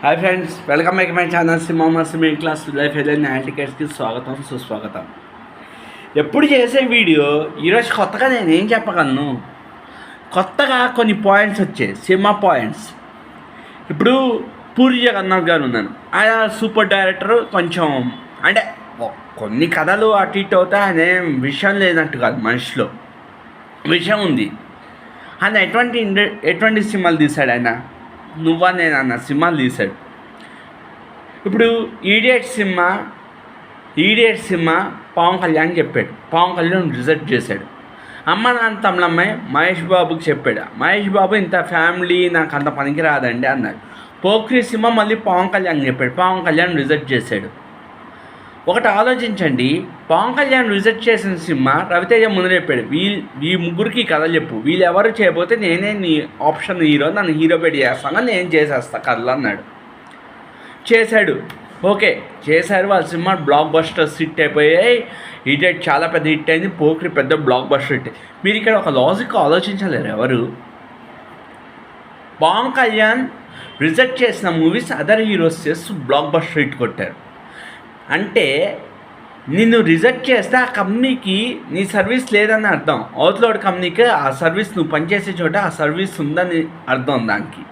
Hi friends, welcome back my channel cinema cine class life హెయిర్ న్యాల్ టికెట్స్కి స్వాగతం సుస్వాగతం. ఎప్పుడు చేసే వీడియో ఈరోజు కొత్తగా నేను ఏం చెప్పగలను. కొత్తగా కొన్ని పాయింట్స్ వచ్చాయి, సినిమా పాయింట్స్. ఇప్పుడు పూరి జగన్నాథ్ గారు ఉన్నాను, ఆయన సూపర్ డైరెక్టర్. కొంచెం అంటే కొన్ని కథలు అటు ఇటు అవుతాయి, ఆయన విషయం లేనట్టు కాదు, మనిషిలో విషయం ఉంది. ఆయన ఎటువంటి సినిమాలు తీశాడు, ఆయన నువ్వా నేను అన్న సినిమాలు తీశాడు. ఇప్పుడు ఈడియట్ సినిమా పవన్ కళ్యాణ్ చెప్పాడు, పవన్ కళ్యాణ్ రిజెక్ట్ చేశాడు. అమ్మ నాన్న తమిళమ్మాయి మహేష్ బాబుకి చెప్పాడు, మహేష్ బాబు ఇంత ఫ్యామిలీ నాకు అంత పనికి రాదండి అన్నాడు. పోక్రీ సినిమా మళ్ళీ పవన్ కళ్యాణ్ చెప్పాడు, పవన్ కళ్యాణ్ రిజెక్ట్ చేశాడు. ఒకటి ఆలోచించండి, పవన్ కళ్యాణ్ రిజెక్ట్ చేసిన సినిమా రవితేజ ముందు చెప్పాడు, ఈ ముగ్గురికి కథలు చెప్పు, వీళ్ళు ఎవరు చేయకపోతే నేనే నీ ఆప్షన్ హీరో, నన్ను హీరో పెట్టి చేస్తాను, నేను చేసేస్తా కథలు అన్నాడు. చేశాడు, ఓకే చేశారు. వాళ్ళ సినిమా బ్లాక్ బస్టర్ హిట్ అయిపోయాయి. హిట్ చాలా పెద్ద హిట్ అయింది. పోక్రీ పెద్ద బ్లాక్ బస్టర్ హిట్. మీరు ఇక్కడ ఒక లాజిక్ ఆలోచించలేరు ఎవరు. పవన్ కళ్యాణ్ రిజెక్ట్ చేసిన మూవీస్ అదర్ హీరోస్ చేస్తూ బ్లాక్ బస్టర్ హిట్ కొట్టారు. అంటే నిన్ను రిజెక్ట్ చేస్తే ఆ కంపెనీకి నీ సర్వీస్ లేదని అర్థం. అవుట్లోడ్ కంపెనీకి ఆ సర్వీస్, నువ్వు పనిచేసే చోట ఆ సర్వీస్ ఉందని అర్థం. దానికి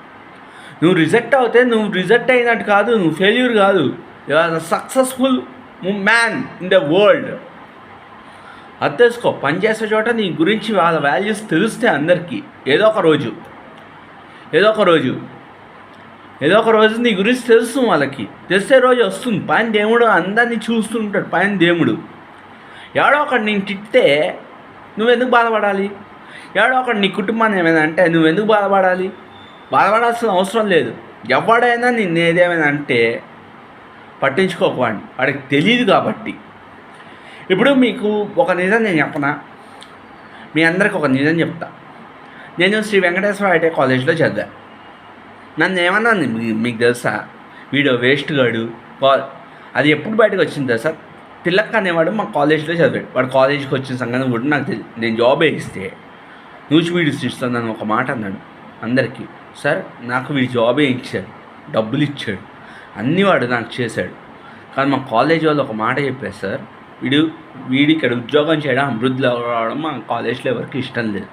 నువ్వు రిజెక్ట్ అవుతే నువ్వు రిజెక్ట్ అయినట్టు కాదు, నువ్వు ఫెయిల్యూర్ కాదు, you are successful man in the world. అది తెలుసుకో. పనిచేసే చోట నీ గురించి వాళ్ళ వాల్యూస్ తెలిస్తే అందరికీ ఏదో ఒక రోజు నీ గురించి తెలుసు. వాళ్ళకి తెలిసే రోజు వస్తుంది. పైన దేవుడు అందరినీ చూస్తుంటాడు. పైన దేవుడు ఎవడో ఒకటి నేను తిట్టితే నువ్వెందుకు బాధపడాలి? ఎవడో ఒకటి నీ కుటుంబాన్ని ఏమైనా అంటే నువ్వెందుకు బాధపడాలి? బాధపడాల్సిన అవసరం లేదు. ఎవడైనా నిన్ను ఏదేమైనా అంటే పట్టించుకోకండి, వాడికి తెలియదు కాబట్టి. ఇప్పుడు మీకు ఒక నిజం నేను చెప్పనా, మీ అందరికి ఒక నిజం చెప్తా. నేను శ్రీ వెంకటేశ్వర ఐటీ కాలేజ్లో చదివా. నన్ను ఏమన్నా మీకు తెలుసా, వీడియో వేస్ట్ గాడు. అది ఎప్పుడు బయటకు వచ్చింది తెలుసా? తిలక్ అనేవాడు మా కాలేజ్లో చదివాడు. వాడు కాలేజీకి వచ్చిన సంగతి కూడా నాకు తెలియదు. నేను జాబ్ వేయిస్తే న్యూస్ వీడియోస్ ఇస్తాను నన్ను ఒక మాట అన్నాడు అందరికీ. సార్ నాకు వీడి జాబ్ ఇచ్చాడు, డబ్బులు ఇచ్చాడు, అన్నీ వాడు నాకు చేశాడు. కానీ మా కాలేజ్ వాళ్ళు ఒక మాట చెప్పారు, సార్ వీడి ఇక్కడ ఉద్యోగం చేయడం, అభివృద్ధిలో రావడం మా కాలేజ్లో ఎవరికి ఇష్టం లేదు,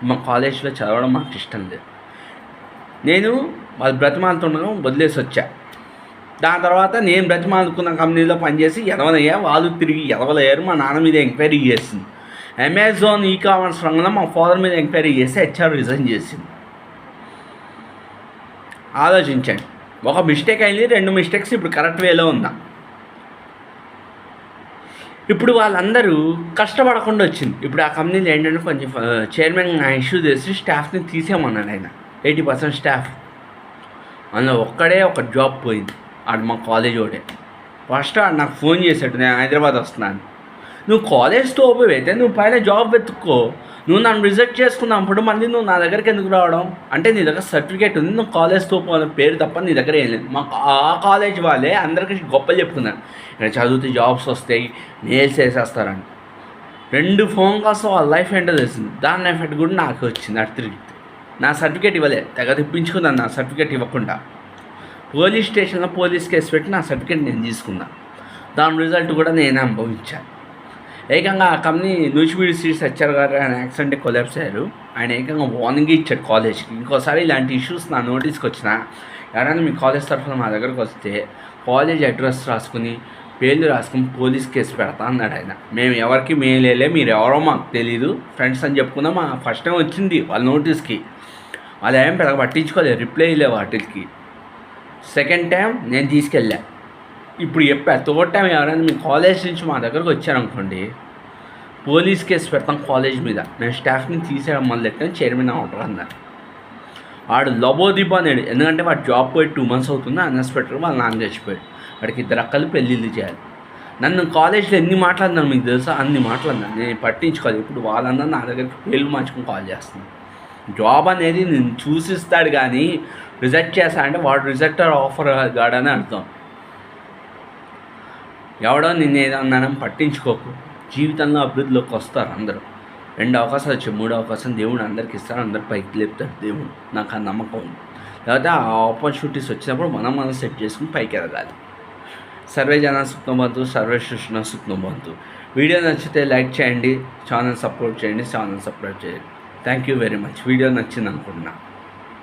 మా కాలేజ్లో చదవడం మాకు ఇష్టం లేదు. నేను వాళ్ళు బ్రతిమాలుతుండగా వదిలేసి వచ్చా. దాని తర్వాత నేను బ్రతిమాలుకున్న కంపెనీలో పనిచేసి ఎదవనయ్యా, వాళ్ళు తిరిగి ఎదవలయ్యారు. మా నాన్న మీద ఎంక్వైరీ చేసింది. అమెజాన్ ఈ కామర్స్ రంగంలో మా ఫాదర్ మీద ఎంక్వైరీ చేసి హెచ్ఆర్ రిజైన్ చేసింది. ఆలోచించండి, ఒక మిస్టేక్ అయింది, 2 మిస్టేక్స్ ఇప్పుడు కరెక్ట్ వేలో ఉందా? ఇప్పుడు వాళ్ళందరూ కష్టపడకుండా వచ్చింది. ఇప్పుడు ఆ కంపెనీలో ఏంటంటే కొంచెం చైర్మన్ ఇష్యూ చేసి స్టాఫ్ని తీసేయమన్నాడు ఆయన. 80% స్టాఫ్, అందులో ఒక్కడే ఒక జాబ్ పోయింది. ఆడు మా కాలేజ్ ఒకటే. ఫస్ట్ ఆడు నాకు ఫోన్ చేశాడు, నేను హైదరాబాద్ వస్తున్నాను. నువ్వు కాలేజ్ స్టోప్ అయితే నువ్వు పైన జాబ్ వెతుక్కో. నువ్వు నన్ను రిజెక్ట్ చేసుకున్నప్పుడు మళ్ళీ నువ్వు నా దగ్గరికి ఎందుకు రావడం? అంటే నీ దగ్గర సర్టిఫికేట్ ఉంది, నువ్వు కాలేజ్ స్టోప్ అనే పేరు తప్ప నీ దగ్గర ఏం లేదు. మాకు ఆ కాలేజ్ వాళ్ళే అందరికీ గొప్పలు చెప్పుకున్నారు, ఇక్కడ చదివితే జాబ్స్ వస్తాయి, మెయిల్స్ వేసేస్తారని. 2 ఫోన్ కాల్స్ వాళ్ళ లైఫ్ ఏంటో తెలిసింది. దాని ఎఫెక్ట్ కూడా నాకు వచ్చింది. అటు తిరిగి నా సర్టిఫికేట్ ఇవ్వలే, తెగ తిప్పించుకున్నాను. నా సర్టిఫికేట్ ఇవ్వకుండా పోలీస్ స్టేషన్లో పోలీస్ కేసు పెట్టి నా సర్టిఫికేట్ నేను తీసుకున్నాను. దాని రిజల్ట్ కూడా నేనే అనుభవించాను. ఏకంగా ఆ కంపెనీ నూచివీడి శ్రీ సత్యార్ గారు ఆయన యాక్సిడెంట్ కొలాప్స్ అయ్యారు. ఆయన ఏకంగా వార్నింగ్ ఇచ్చాడు కాలేజ్కి, ఇంకోసారి ఇలాంటి ఇష్యూస్ నా నోటీస్కి వచ్చినా ఎవరైనా మీ కాలేజ్ తరఫున మా దగ్గరకు వస్తే కాలేజ్ అడ్రస్ రాసుకుని పేర్లు రాసుకుని పోలీస్ కేసు పెడతా అన్నాడు ఆయన. మేము ఎవరికి మెయిల్ వేయలే, మీరు ఎవరో మాకు తెలీదు, ఫ్రెండ్స్ అని చెప్పుకుందాం. మా ఫస్ట్ టైం వచ్చింది వాళ్ళ నోటీస్కి, వాళ్ళు ఏం పెద్ద పట్టించుకోలేదు, రిప్లై ఇవ్వలే వాటికి. సెకండ్ టైం నేను తీసుకెళ్ళా. ఇప్పుడు చెప్పా, థర్డ్ టైం ఎవరైనా మీ కాలేజ్ నుంచి మా దగ్గరకు వచ్చారనుకోండి, పోలీస్ కేసు పెడతాం కాలేజ్ మీద, మేము స్టాఫ్ని తీసేయడం మొదలెట్టాం, చైర్మన్ ఆర్డర్ అన్నారు. వాడు లబోదిబో అన్నాడు. ఎందుకంటే వాడు జాబ్ పోయి 2 months అవుతుంది, అన్ఎక్స్పెక్టెడ్గా వాళ్ళ నాన్న చచ్చిపోయాడు. వాడికి 2 అక్కలు పెళ్ళిళ్ళు చేయాలి. నన్ను కాలేజ్లో ఎన్ని మాట్లాడినాను మీకు తెలుసా? అన్ని మాట్లాడినాను, నేను పట్టించుకోవాలి. ఇప్పుడు వాళ్ళందరూ నా దగ్గరికి పేర్లు మార్చుకుని కాల్ చేస్తున్నాను. జాబ్ అనేది నేను చూసిస్తాడు, కానీ రిజెక్ట్ చేస్తా అంటే వాడు రిజెక్టర్ ఆఫర్ గాడని అర్థం. ఎవడో నిన్ను ఏదన్నానని పట్టించుకోకు. జీవితంలో అభివృద్ధిలోకి వస్తారు అందరూ. 2 అవకాశాలు వచ్చాయి, 3వ అవకాశం దేవుడు అందరికి ఇస్తారు, అందరు పైకి లేపుతారు దేవుడు. నాకు ఆ నమ్మకం ఉంది. లేకపోతే ఆ ఆపర్చునిటీస్ వచ్చినప్పుడు మనం సెట్ చేసుకుని పైకి ఎదగాలి. సర్వే జన సుఖనోభవంతు, సర్వే సృష్టిన సుఖనోభవంతు. వీడియో నచ్చితే లైక్ చేయండి, ఛానల్ సపోర్ట్ చేయండి. Thank you very much. Video నచ్చింది అనుకుంటున్నా.